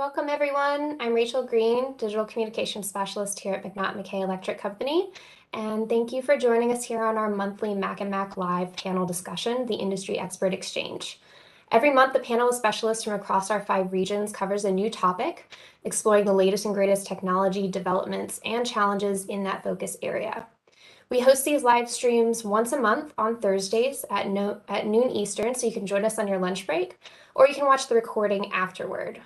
Welcome everyone. I'm Rachel Green, Digital Communications Specialist here at McNaughton-McKay Electric Company. And thank you for joining us here on our monthly Mac and Mac Live panel discussion, the Industry Expert Exchange. Every month, the panel of specialists from across our 5 regions covers a new topic, exploring the latest and greatest technology developments and challenges in that focus area. We host these live streams once a month on Thursdays at noon Eastern, so you can join us on your lunch break, or you can watch the recording afterward.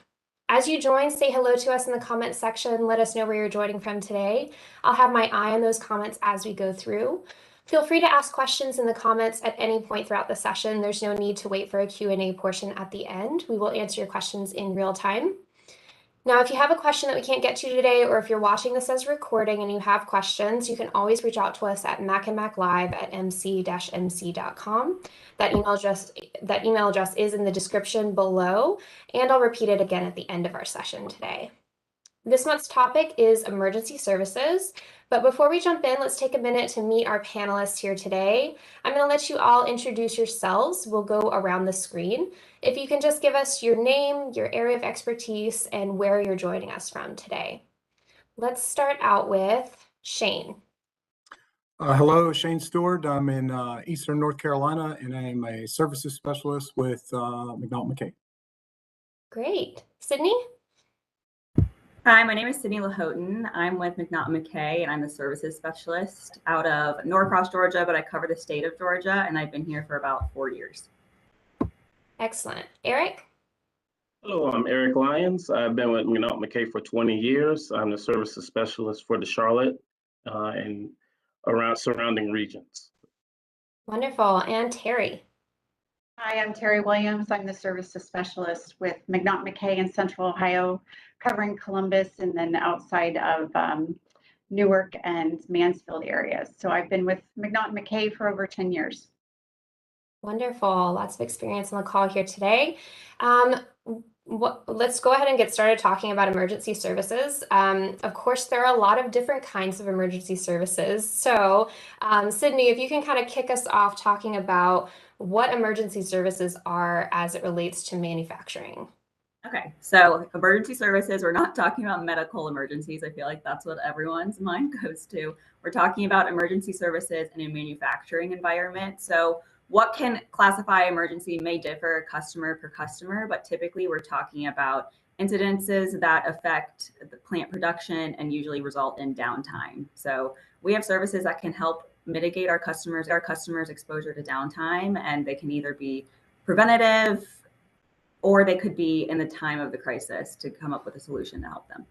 As you join, say hello to us in the comments section. Let us know where you're joining from today. I'll have my eye on those comments as we go through. Feel free to ask questions in the comments at any point throughout the session. There's no need to wait for a Q&A portion at the end. We will answer your questions in real time. Now, if you have a question that we can't get to today, or if you're watching this as a recording and you have questions, you can always reach out to us at macandmaclive@mc-mc.com. That email address is in the description below, and I'll repeat it again at the end of our session today. This month's topic is emergency services, but before we jump in, let's take a minute to meet our panelists here today. I'm going to let you all introduce yourselves. We'll go around the screen. If you can just give us your name, your area of expertise, and where you're joining us from today. Let's start out with Shane. Hello, Shane Stewart. I'm in Eastern North Carolina, and I'm a services specialist with McNaughton-McKay. Great. Sydney? Hi, my name is Sydney Lehotan. I'm with McNaughton-McKay, and I'm the services specialist out of Norcross, Georgia, but I cover the state of Georgia, and I've been here for about 4 years. Excellent. Eric? Hello, I'm Eric Lyons. I've been with McNaughton-McKay for 20 years. I'm the services specialist for the Charlotte and around surrounding regions. Wonderful. And Terri? Hi, I'm Terri Williams. I'm the services specialist with McNaughton-McKay in Central Ohio, covering Columbus and then outside of Newark and Mansfield areas. So I've been with McNaughton-McKay for over 10 years. Wonderful. Lots of experience on the call here today. Let's go ahead and get started talking about emergency services. Of course, there are a lot of different kinds of emergency services. So Sydney, if you can kind of kick us off talking about what emergency services are as it relates to manufacturing. Okay, so emergency services, we're not talking about medical emergencies. I feel like that's what everyone's mind goes to. We're talking about emergency services in a manufacturing environment. So what can classify emergency may differ customer per customer, but typically we're talking about incidences that affect the plant production and usually result in downtime. So we have services that can help mitigate our customers' exposure to downtime, and they can either be preventative or they could be in the time of the crisis to come up with a solution to help them.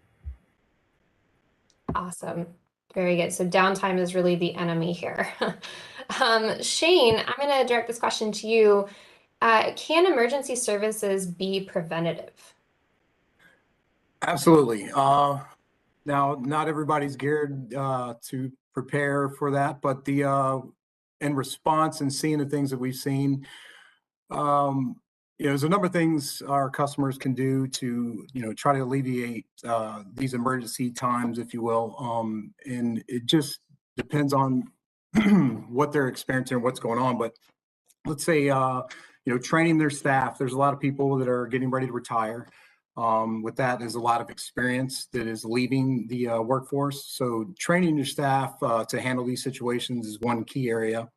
Awesome. Very good. So downtime is really the enemy here. Shane, I'm going to direct this question to you. Can emergency services be preventative? Absolutely. Now, not everybody's geared to prepare for that, but in response and seeing the things that we've seen, there's a number of things our customers can do to, try to alleviate these emergency times, if you will. And it just depends on what they're experiencing and what's going on. But let's say, training their staff. There's a lot of people that are getting ready to retire. With that, there's a lot of experience that is leaving the workforce. So training your staff to handle these situations is one key area.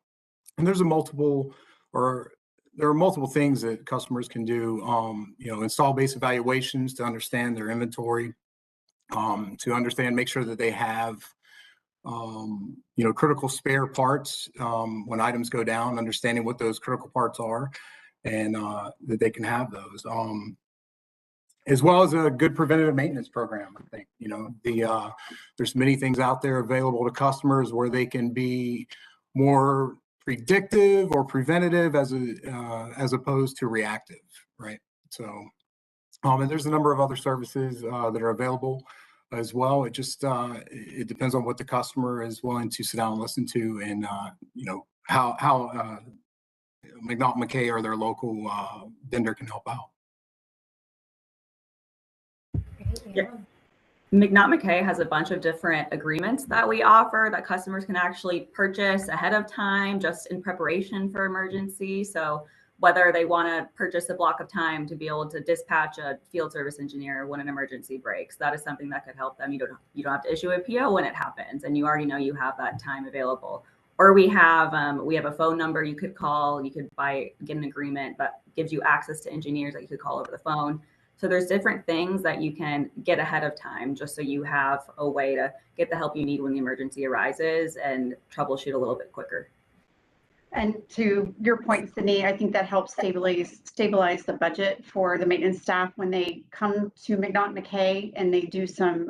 And there are multiple things that customers can do. Install base evaluations to understand their inventory, make sure that they have, critical spare parts when items go down, understanding what those critical parts are, and that they can have those. As well as a good preventative maintenance program. I think, there's many things out there available to customers where they can be more predictive or preventative as opposed to reactive, right? So, and there's a number of other services that are available as well. It just it depends on what the customer is willing to sit down and listen to, and how McNaughton-McKay or their local vendor can help out. Yeah. McNaughton-McKay has a bunch of different agreements that we offer that customers can actually purchase ahead of time, just in preparation for emergency. So whether they want to purchase a block of time to be able to dispatch a field service engineer when an emergency breaks. That is something that could help them. You don't have to issue a PO when it happens, and you already know you have that time available. Or we have a phone number you could call. You could get an agreement that gives you access to engineers that you could call over the phone. So there's different things that you can get ahead of time, just so you have a way to get the help you need when the emergency arises and troubleshoot a little bit quicker. And to your point, Sydney, I think that helps stabilize the budget for the maintenance staff when they come to McNaughton-McKay and they do some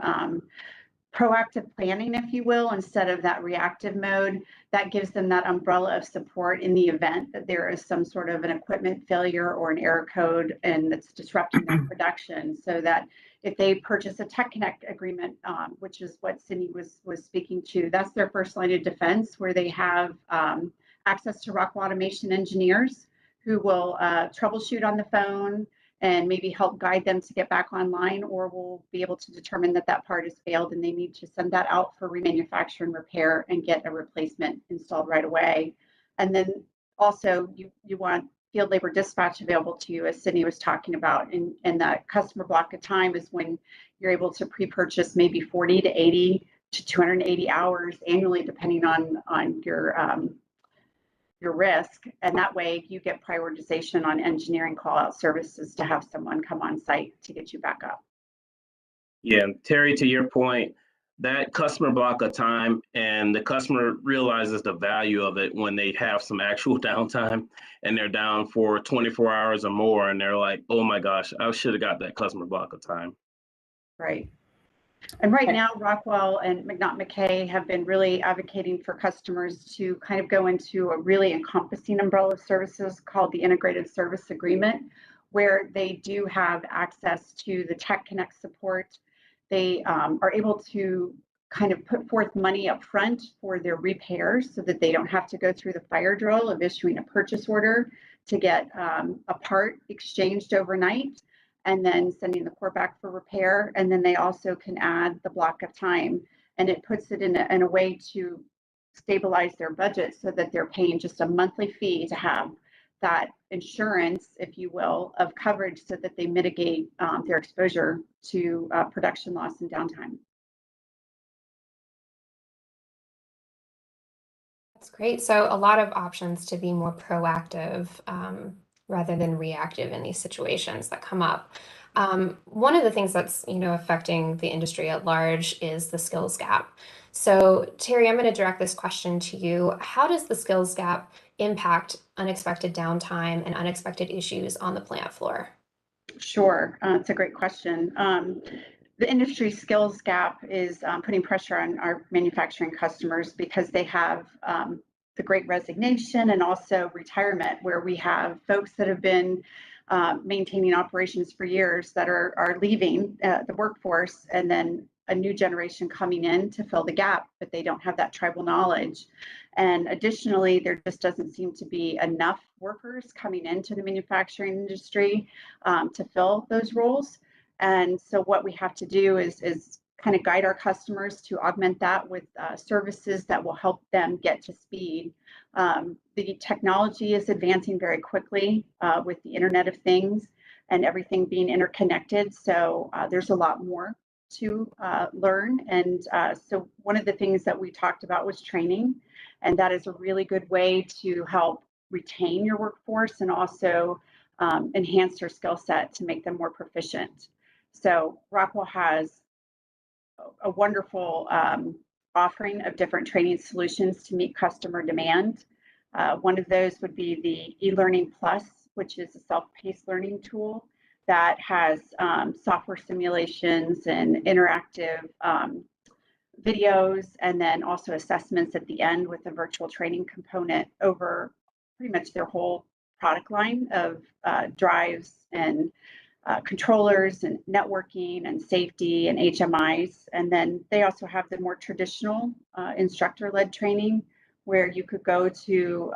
proactive planning, if you will, instead of that reactive mode. That gives them that umbrella of support in the event that there is some sort of an equipment failure or an error code and that's disrupting their production, so that if they purchase a Tech Connect agreement, which is what Sydney was speaking to, that's their first line of defense, where they have access to Rockwell Automation engineers who will troubleshoot on the phone and maybe help guide them to get back online, or will be able to determine that that part has failed and they need to send that out for remanufacture and repair and get a replacement installed right away. And then also you want field labor dispatch available to you, as Sydney was talking about, and that customer block of time is when you're able to pre-purchase maybe 40 to 80 to 280 hours annually, depending on your risk, and that way you get prioritization on engineering call out services to have someone come on site to get you back up. Yeah, and Terry, to your point, that customer block of time, and the customer realizes the value of it when they have some actual downtime and they're down for 24 hours or more, and they're like, oh my gosh, I should have got that customer block of time. Right. And right now, Rockwell and McNaughton-McKay have been really advocating for customers to kind of go into a really encompassing umbrella of services called the Integrated Service Agreement, where they do have access to the Tech Connect support. They are able to kind of put forth money up front for their repairs so that they don't have to go through the fire drill of issuing a purchase order to get a part exchanged overnight, and then sending the core back for repair. And then they also can add the block of time, and it puts it in a way to stabilize their budget so that they're paying just a monthly fee to have that insurance, if you will, of coverage so that they mitigate their exposure to production loss and downtime. That's great. So a lot of options to be more proactive rather than reactive in these situations that come up. One of the things that's affecting the industry at large is the skills gap. So Terri, I'm going to direct this question to you. How does the skills gap impact unexpected downtime and unexpected issues on the plant floor? Sure, it's a great question. The industry skills gap is putting pressure on our manufacturing customers because they have the Great Resignation and also retirement, where we have folks that have been maintaining operations for years that are leaving the workforce, and then a new generation coming in to fill the gap, but they don't have that tribal knowledge. And additionally, there just doesn't seem to be enough workers coming into the manufacturing industry to fill those roles. And so what we have to do is kind of guide our customers to augment that with services that will help them get to speed. The technology is advancing very quickly with the Internet of Things and everything being interconnected. So there's a lot more to learn. And so one of the things that we talked about was training, and that is a really good way to help retain your workforce and also enhance their skill set to make them more proficient. So Rockwell has a wonderful offering of different training solutions to meet customer demand. One of those would be the eLearning Plus, which is a self-paced learning tool that has software simulations and interactive videos, and then also assessments at the end with a virtual training component over pretty much their whole product line of drives and controllers and networking and safety and HMIs. And then they also have the more traditional instructor-led training, where you could go to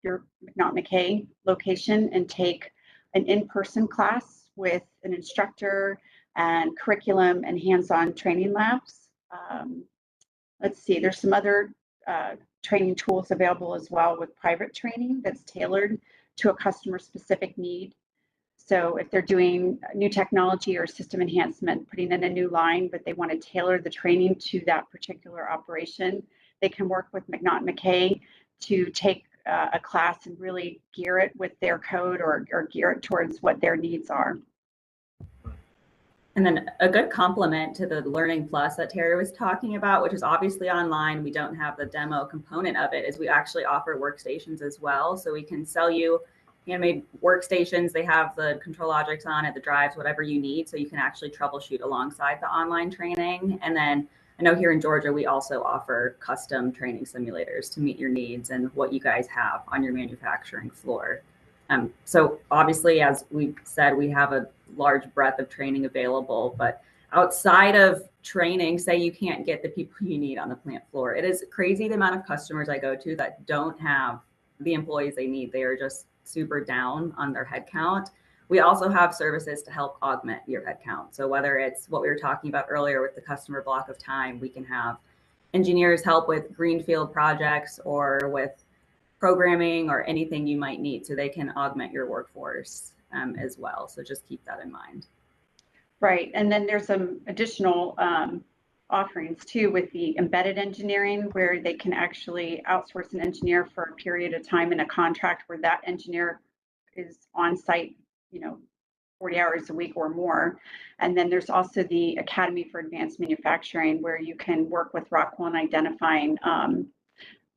your McNaughton-McKay location and take an in-person class with an instructor and curriculum and hands-on training labs. Let's see, there's some other training tools available as well with private training that's tailored to a customer specific need. So if they're doing new technology or system enhancement, putting in a new line, but they want to tailor the training to that particular operation, they can work with McNaughton-McKay to take a class and really gear it with their code or gear it towards what their needs are. And then a good complement to the Learning Plus that Terri was talking about, which is obviously online, we don't have the demo component of it, is we actually offer workstations as well. So we can sell you handmade workstations. They have the control objects on it, the drives, whatever you need. So you can actually troubleshoot alongside the online training. And then I know here in Georgia, we also offer custom training simulators to meet your needs and what you guys have on your manufacturing floor. So obviously, as we said, we have a large breadth of training available, but outside of training, say you can't get the people you need on the plant floor. It is crazy the amount of customers I go to that don't have the employees they need. They are just super down on their headcount. We also have services to help augment your headcount. So whether it's what we were talking about earlier with the customer block of time, we can have engineers help with greenfield projects or with programming or anything you might need, so they can augment your workforce as well. So just keep that in mind. Right, and then there's some additional offerings too with the embedded engineering, where they can actually outsource an engineer for a period of time in a contract where that engineer is on site, 40 hours a week or more. And then there's also the Academy for Advanced Manufacturing, where you can work with Rockwell in identifying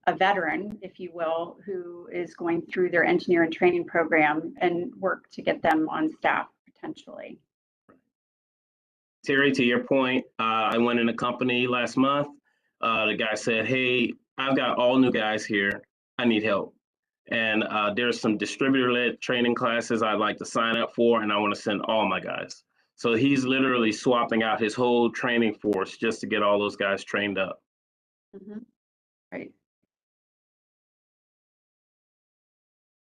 a veteran, if you will, who is going through their engineering training program and work to get them on staff potentially. Terri, to your point, I went in a company last month. The guy said, "Hey, I've got all new guys here. I need help. And there's some distributor-led training classes I'd like to sign up for, and I want to send all my guys." So he's literally swapping out his whole training force just to get all those guys trained up. Mm-hmm. Right.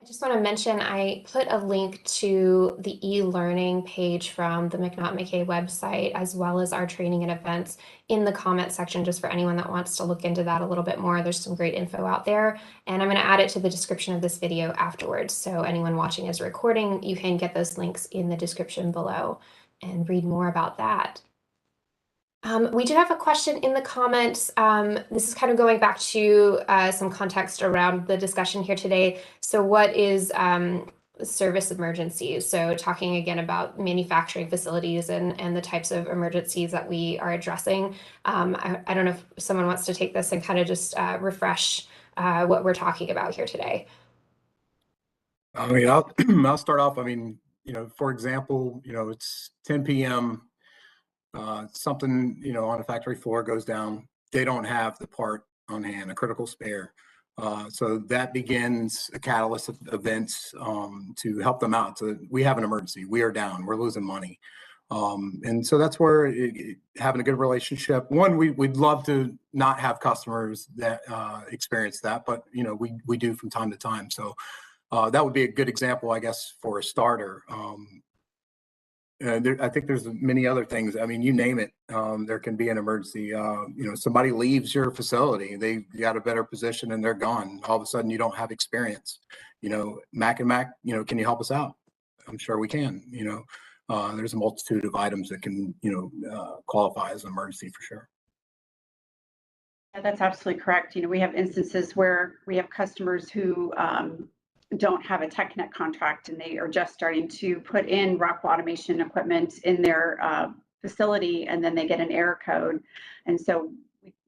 I just want to mention I put a link to the e-learning page from the McNaughton-McKay website, as well as our training and events in the comment section, just for anyone that wants to look into that a little bit more. There's some great info out there, and I'm going to add it to the description of this video afterwards. So anyone watching as a recording, you can get those links in the description below and read more about that. We do have a question in the comments. This is kind of going back to some context around the discussion here today. So what is service emergencies? So talking again about manufacturing facilities and the types of emergencies that we are addressing. I don't know if someone wants to take this and kind of just refresh what we're talking about here today. I mean, I'll start off. I mean, for example, it's 10 p.m. Something, on a factory floor goes down. They don't have the part on hand, a critical spare. So that begins a catalyst of events to help them out. So we have an emergency. We are down. We're losing money. And so that's where having a good relationship. One, we'd love to not have customers that experience that, but we do from time to time. So that would be a good example, I guess, for a starter. I think there's many other things. I mean, you name it, there can be an emergency. Somebody leaves your facility, they got a better position and they're gone. All of a sudden you don't have experience. Mac and Mac, can you help us out? I'm sure we can. There's a multitude of items that can, qualify as an emergency for sure. Yeah, that's absolutely correct. We have instances where we have customers who don't have a TechNet contract, and they are just starting to put in Rockwell Automation equipment in their facility, and then they get an error code. And so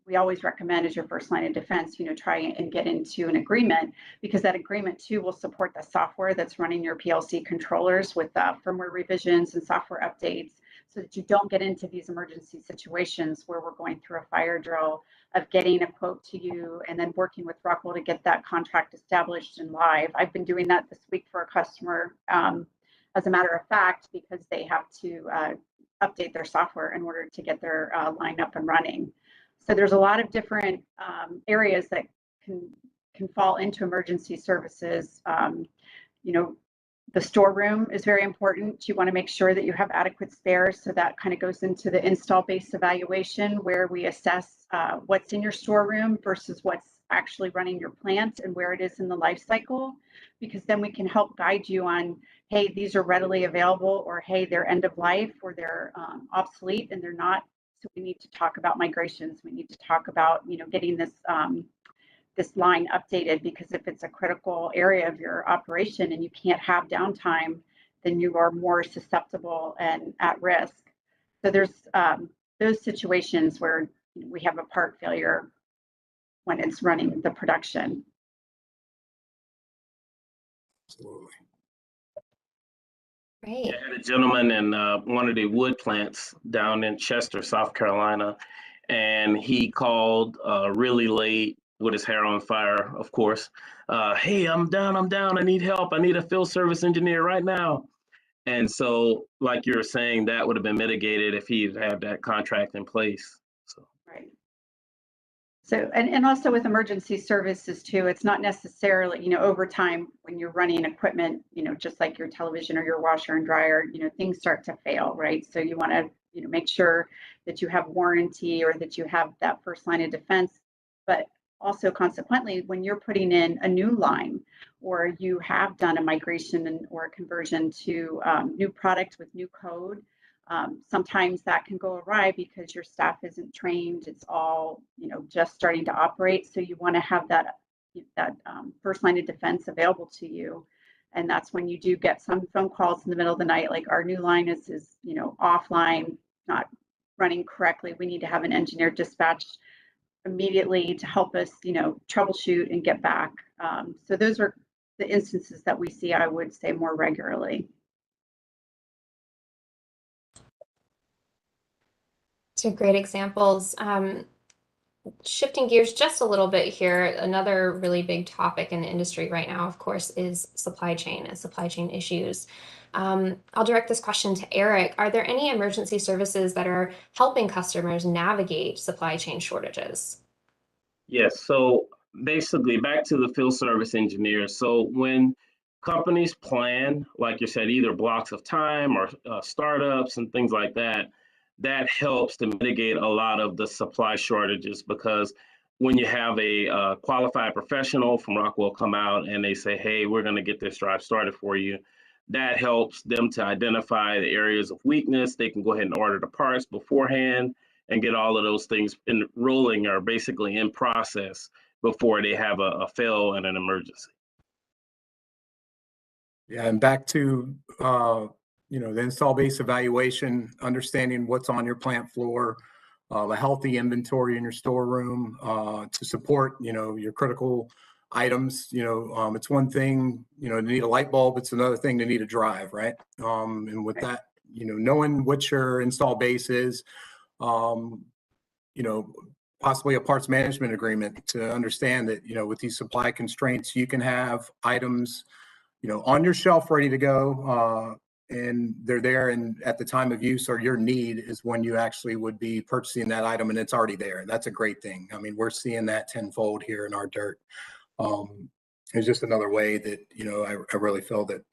we always recommend, as your first line of defense, try and get into an agreement, because that agreement too will support the software that's running your PLC controllers with firmware revisions and software updates, so that you don't get into these emergency situations where we're going through a fire drill of getting a quote to you and then working with Rockwell to get that contract established and live. I've been doing that this week for a customer, as a matter of fact, because they have to update their software in order to get their line up and running. So there's a lot of different areas that can fall into emergency services. The storeroom is very important. You want to make sure that you have adequate spares. So that kind of goes into the install base evaluation, where we assess what's in your storeroom versus what's actually running your plant and where it is in the life cycle, because then we can help guide you on, hey, these are readily available, or hey, they're end of life, or they're obsolete and they're not. So we need to talk about migrations. We need to talk about, getting this this line updated, because if it's a critical area of your operation and you can't have downtime, then you are more susceptible and at risk. So there's those situations where we have a part failure when it's running the production. Absolutely. Great. I had a gentleman in one of the wood plants down in Chester, South Carolina, and he called really late with his hair on fire, of course. Hey, I'm down. I need help. I need a field service engineer right now. And so, like you were saying, that would have been mitigated if he had that contract in place. So. Right. So, and also with emergency services too, it's not necessarily, over time when you're running equipment, just like your television or your washer and dryer, things start to fail, right? So you want to, make sure that you have warranty or that you have that first line of defense. But also consequently, when you're putting in a new line, or you have done a migration or a conversion to new product with new code, sometimes that can go awry because your staff isn't trained. It's all, just starting to operate. So you want to have that first line of defense available to you. And that's when you do get some phone calls in the middle of the night, like our new line is offline, not running correctly. We need to have an engineer dispatched immediately to help us, troubleshoot and get back. So those are the instances that we see, I would say, more regularly. These are great examples. Shifting gears just a little bit here, another really big topic in the industry right now, of course, is supply chain and supply chain issues. I'll direct this question to Eric. Are there any emergency services that are helping customers navigate supply chain shortages? Yes. So basically, back to the field service engineer. So when companies plan, like you said, either blocks of time or startups and things like that, that helps to mitigate a lot of the supply shortages, because when you have a qualified professional from Rockwell come out and they say, hey, we're going to get this drive started for you, that helps them to identify the areas of weakness. They can go ahead and order the parts beforehand and get all of those things in rolling, or basically in process, before they have a fail and an emergency. Yeah, and back to the install base evaluation, understanding what's on your plant floor, a healthy inventory in your storeroom to support your critical items. It's one thing to need a light bulb, it's another thing to need a drive, right? And with that, knowing what your install base is, possibly a parts management agreement to understand that with these supply constraints, you can have items on your shelf ready to go, and they're there, and at the time of use or your need is when you actually would be purchasing that item, and it's already there. That's a great thing. I mean, we're seeing that tenfold here in our dirt. It's just another way that I really feel that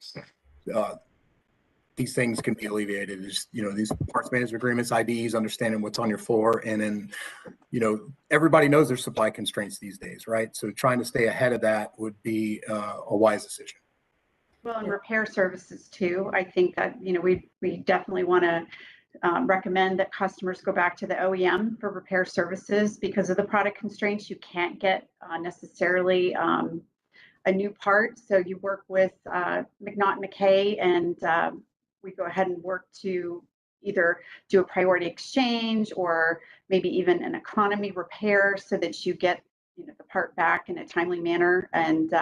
these things can be alleviated. Is these parts management agreements, IDs, understanding what's on your floor, and then everybody knows there's supply constraints these days, right? So trying to stay ahead of that would be a wise decision. Well, and repair services too. I think that, we definitely want to recommend that customers go back to the OEM for repair services, because of the product constraints. You can't get necessarily a new part. So you work with McNaughton-McKay, and we go ahead and work to either do a priority exchange or maybe even an economy repair, so that you get the part back in a timely manner. And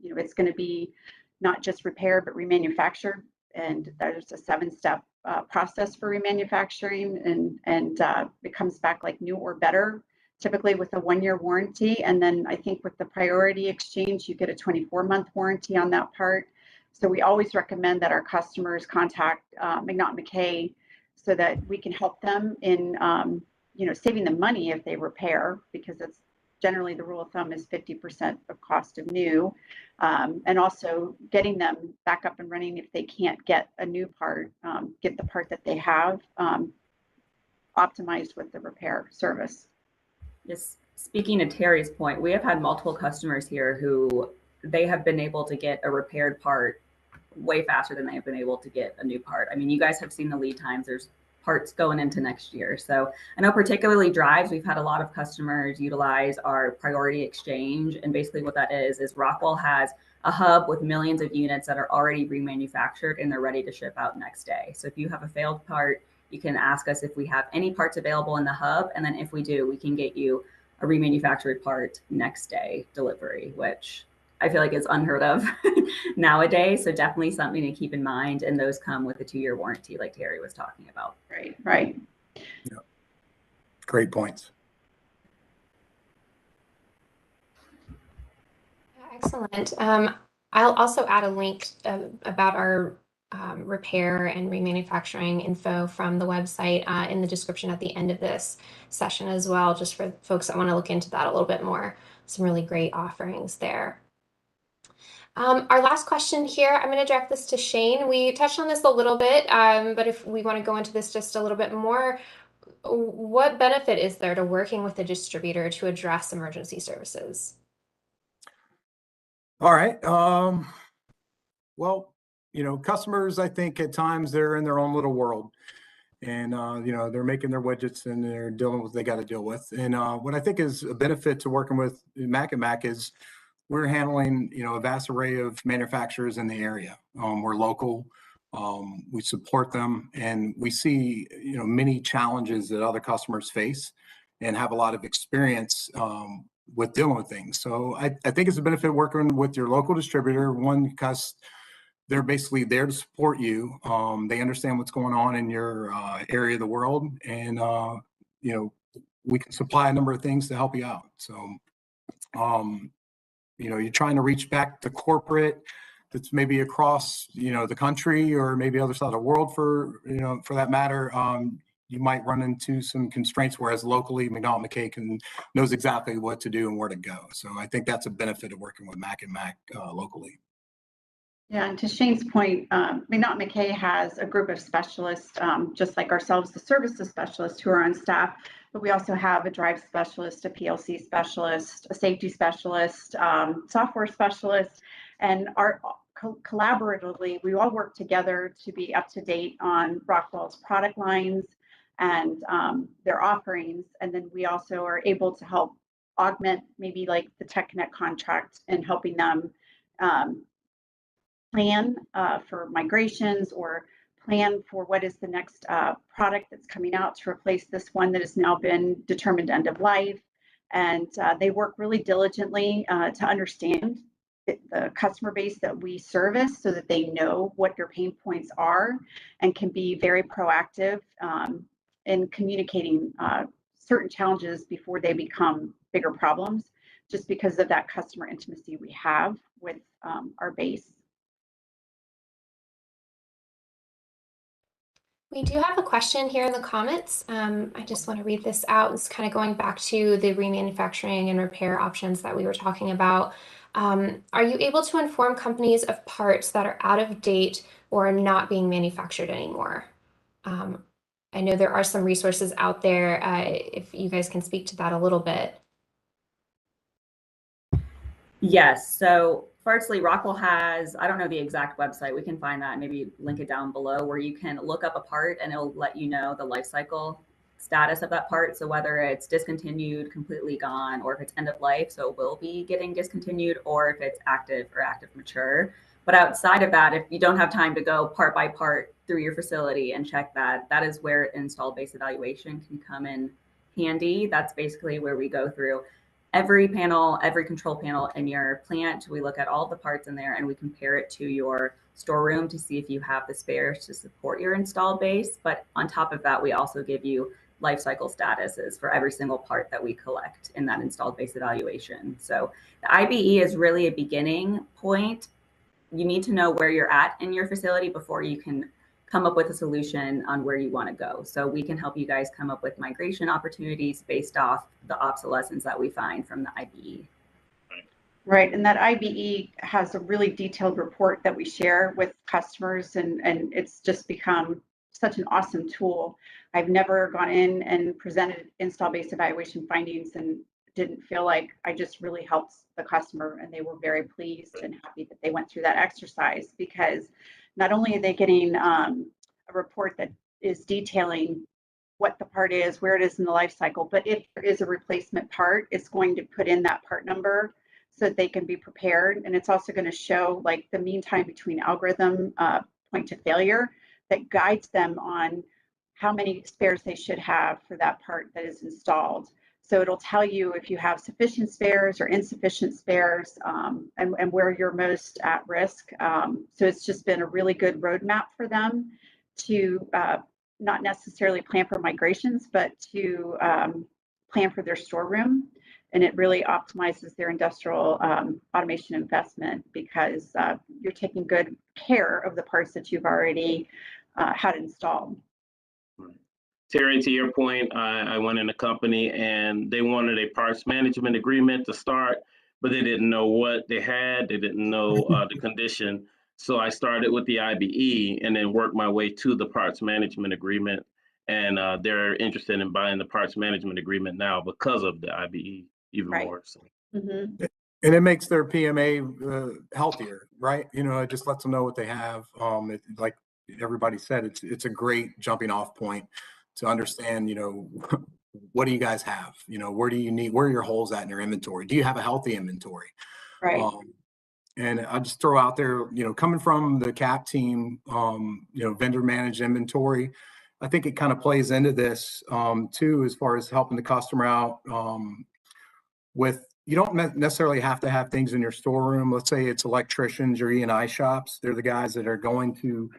it's going to be not just repair, but remanufactured. And there's a 7-step process for remanufacturing, and it comes back like new or better, typically with a 1-year warranty. And then I think with the priority exchange, you get a 24-month warranty on that part. So we always recommend that our customers contact McNaughton-McKay so that we can help them in saving them money if they repair, because it's generally the rule of thumb is 50% of cost of new, and also getting them back up and running if they can't get a new part, get the part that they have optimized with the repair service. Yes. Speaking of Terry's point, we have had multiple customers here who they have been able to get a repaired part way faster than they have been able to get a new part. I mean, you guys have seen the lead times. There's parts going into next year. So I know particularly drives, we've had a lot of customers utilize our priority exchange. And basically what that is Rockwell has a hub with millions of units that are already remanufactured and they're ready to ship out next day. So if you have a failed part, you can ask us if we have any parts available in the hub. And then if we do, we can get you a remanufactured part next day delivery, which I feel like is unheard of nowadays. So definitely something to keep in mind. And those come with a 2-year warranty like Terry was talking about. Right, right. Yeah. Great points. Excellent. I'll also add a link about our repair and remanufacturing info from the website in the description at the end of this session as well, just for folks that want to look into that a little bit more. Some really great offerings there. Our last question here, I'm going to direct this to Shane. We touched on this a little bit, but if we want to go into this just a little bit more, what benefit is there to working with a distributor to address emergency services? All right. Well, customers, I think at times they're in their own little world and, they're making their widgets and they're dealing with what they got to deal with. And what I think is a benefit to working with Mac is we're handling, a vast array of manufacturers in the area. We're local. We support them and we see, many challenges that other customers face and have a lot of experience with dealing with things. So I think it's a benefit working with your local distributor, one, because they're basically there to support you. They understand what's going on in your area of the world. And, we can supply a number of things to help you out. So, you're trying to reach back to corporate that's maybe across, the country or maybe other side of the world for that matter. You might run into some constraints, whereas locally, McNaughton-McKay knows exactly what to do and where to go. So I think that's a benefit of working with Mac locally. Yeah, and to Shane's point, McNaughton-McKay has a group of specialists, just like ourselves, the services specialists who are on staff, but we also have a drive specialist, a PLC specialist, a safety specialist, software specialist, and collaboratively, we all work together to be up to date on Rockwell's product lines and their offerings. And then we also are able to help augment maybe like the TechConnect contract and helping them plan for migrations or plan for what is the next product that's coming out to replace this one that has now been determined end of life. And they work really diligently to understand the customer base that we service so that they know what your pain points are and can be very proactive in communicating certain challenges before they become bigger problems, just because of that customer intimacy we have with our base. We do have a question here in the comments. I just want to read this out. It's kind of going back to the remanufacturing and repair options that we were talking about. Are you able to inform companies of parts that are out of date or are not being manufactured anymore? I know there are some resources out there, if you guys can speak to that a little bit. Yes. So firstly, Rockwell has, I don't know the exact website. We can find that and maybe link it down below where you can look up a part and it'll let you know the life cycle status of that part. So whether it's discontinued, completely gone, or if it's end of life, so it will be getting discontinued, or if it's active or active mature. But outside of that, if you don't have time to go part by part through your facility and check that, that is where installed base evaluation can come in handy. That's basically where we go through every panel, every control panel in your plant. We look at all the parts in there and we compare it to your storeroom to see if you have the spares to support your installed base. But on top of that, we also give you life cycle statuses for every single part that we collect in that installed base evaluation. So the IBE is really a beginning point. You need to know where you're at in your facility before you can come up with a solution on where you want to go. So we can help you guys come up with migration opportunities based off the obsolescence that we find from the IBE. Right, and that IBE has a really detailed report that we share with customers, and it's just become such an awesome tool. I've never gone in and presented install-based evaluation findings and didn't feel like I just really helped the customer, and they were very pleased and happy that they went through that exercise, because not only are they getting a report that is detailing what the part is, where it is in the life cycle, but if there is a replacement part, it's going to put in that part number so that they can be prepared. And it's also going to show like the mean time between algorithm point to failure that guides them on how many spares they should have for that part that is installed. So it'll tell you if you have sufficient spares or insufficient spares, and where you're most at risk. So it's just been a really good roadmap for them to not necessarily plan for migrations, but to plan for their storeroom. And it really optimizes their industrial automation investment, because you're taking good care of the parts that you've already had installed. Terry, to your point, I went in a company and they wanted a parts management agreement to start, but they didn't know what they had. They didn't know the condition. So I started with the IBE and then worked my way to the parts management agreement. And they're interested in buying the parts management agreement now because of the IBE even more. So. Mm-hmm. And it makes their PMA healthier, right? You know, it just lets them know what they have. Like everybody said, it's a great jumping off point to understand, you know, what do you guys have? You know, where are your holes at in your inventory? Do you have a healthy inventory? Right. And I'll just throw out there, you know, coming from the CAP team, you know, vendor managed inventory, I think it kind of plays into this too, as far as helping the customer out with, you don't necessarily have to have things in your storeroom. Let's say it's electricians or E&I shops. They're the guys that are going to,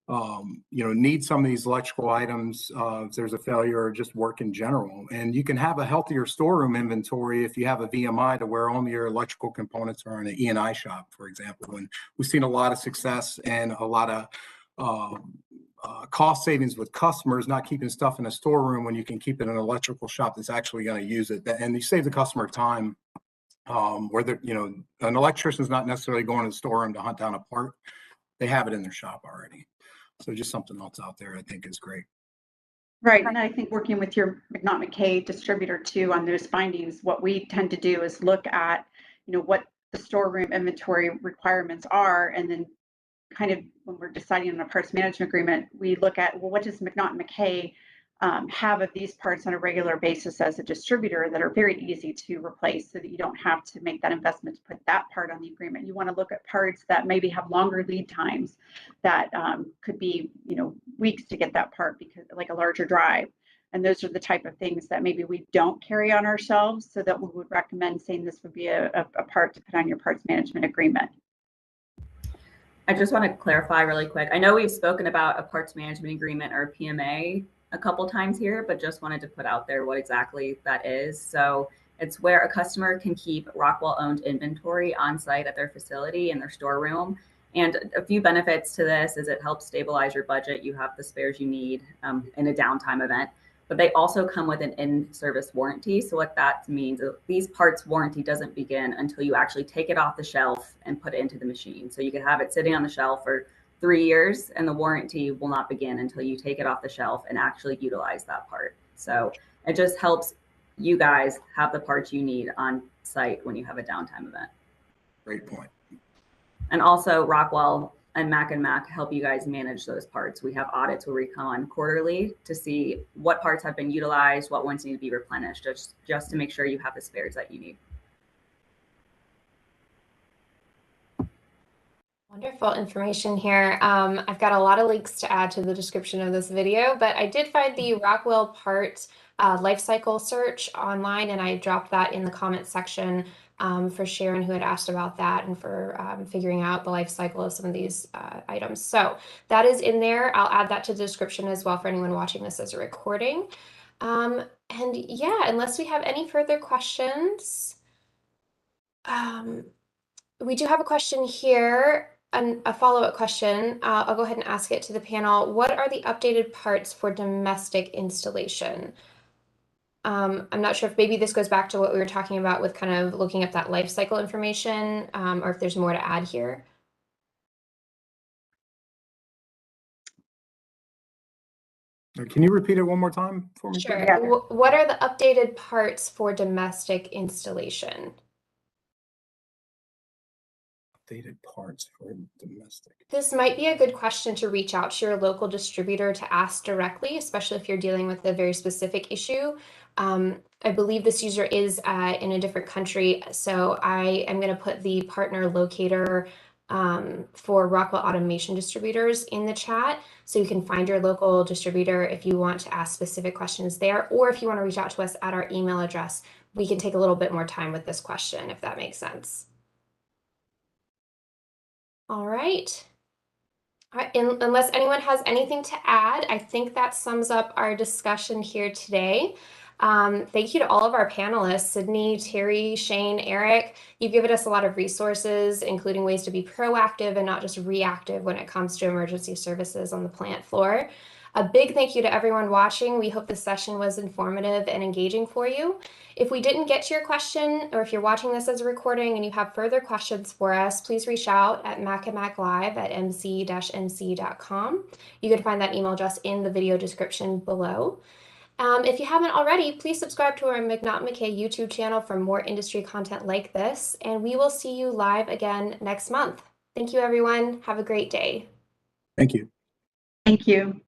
you know, need some of these electrical items if there's a failure or just work in general. And you can have a healthier storeroom inventory if you have a VMI to where only your electrical components are in an E&I shop, for example. And we've seen a lot of success and a lot of cost savings with customers not keeping stuff in a storeroom when you can keep it in an electrical shop that's actually going to use it. And you save the customer time where they're, you know, an electrician's not necessarily going to the storeroom to hunt down a part. They have it in their shop already. So just something else out there I think is great. Right. And I think working with your McNaughton-McKay distributor too on those findings, what we tend to do is look at, you know, what the storeroom inventory requirements are, and then kind of when we're deciding on a parts management agreement, we look at, well, what does McNaughton-McKay have of these parts on a regular basis as a distributor that are very easy to replace, so that you don't have to make that investment to put that part on the agreement. You want to look at parts that maybe have longer lead times, that could be, you know, weeks to get that part, because like a larger drive. And those are the type of things that maybe we don't carry on ourselves, so that we would recommend saying this would be a part to put on your parts management agreement. I just want to clarify really quick. I know we've spoken about a parts management agreement or a PMA a couple times here, but just wanted to put out there what exactly that is. So it's where a customer can keep Rockwell owned inventory on site at their facility in their storeroom. And a few benefits to this is it helps stabilize your budget. You have the spares you need in a downtime event, but they also come with an in-service warranty. So what that means is these parts warranty doesn't begin until you actually take it off the shelf and put it into the machine. So you can have it sitting on the shelf for 3 years and the warranty will not begin until you take it off the shelf and actually utilize that part. So it just helps you guys have the parts you need on site when you have a downtime event. Great point. And also Rockwell and Mac help you guys manage those parts. We have audits where we come on quarterly to see what parts have been utilized, what ones need to be replenished, just to make sure you have the spares that you need. Wonderful information here. I've got a lot of links to add to the description of this video, but I did find the Rockwell Parts Lifecycle search online, and I dropped that in the comment section for Sharon, who had asked about that, and for figuring out the life cycle of some of these items. So that is in there. I'll add that to the description as well for anyone watching this as a recording. And yeah, unless we have any further questions, we do have a question here. A follow-up question. I'll go ahead and ask it to the panel. What are the updated parts for domestic installation? I'm not sure if maybe this goes back to what we were talking about with kind of looking at that life cycle information, or if there's more to add here. Can you repeat it one more time for me? Sure. Yeah. What are the updated parts for domestic installation? Updated parts for domestic. This might be a good question to reach out to your local distributor to ask directly, especially if you're dealing with a very specific issue. I believe this user is in a different country, so I am going to put the partner locator for Rockwell Automation distributors in the chat, so you can find your local distributor if you want to ask specific questions there, or if you want to reach out to us at our email address. We can take a little bit more time with this question, if that makes sense. All right. Unless anyone has anything to add, I think that sums up our discussion here today. Thank you to all of our panelists, Sydney, Terri, Shane, Eric. You've given us a lot of resources, including ways to be proactive and not just reactive when it comes to emergency services on the plant floor. A big thank you to everyone watching. We hope this session was informative and engaging for you. If we didn't get to your question, or if you're watching this as a recording and you have further questions for us, please reach out at macandmaclive@mc-nc.com. You can find that email address in the video description below. If you haven't already, please subscribe to our McNaughton-McKay YouTube channel for more industry content like this, and we will see you live again next month. Thank you, everyone. Have a great day. Thank you. Thank you.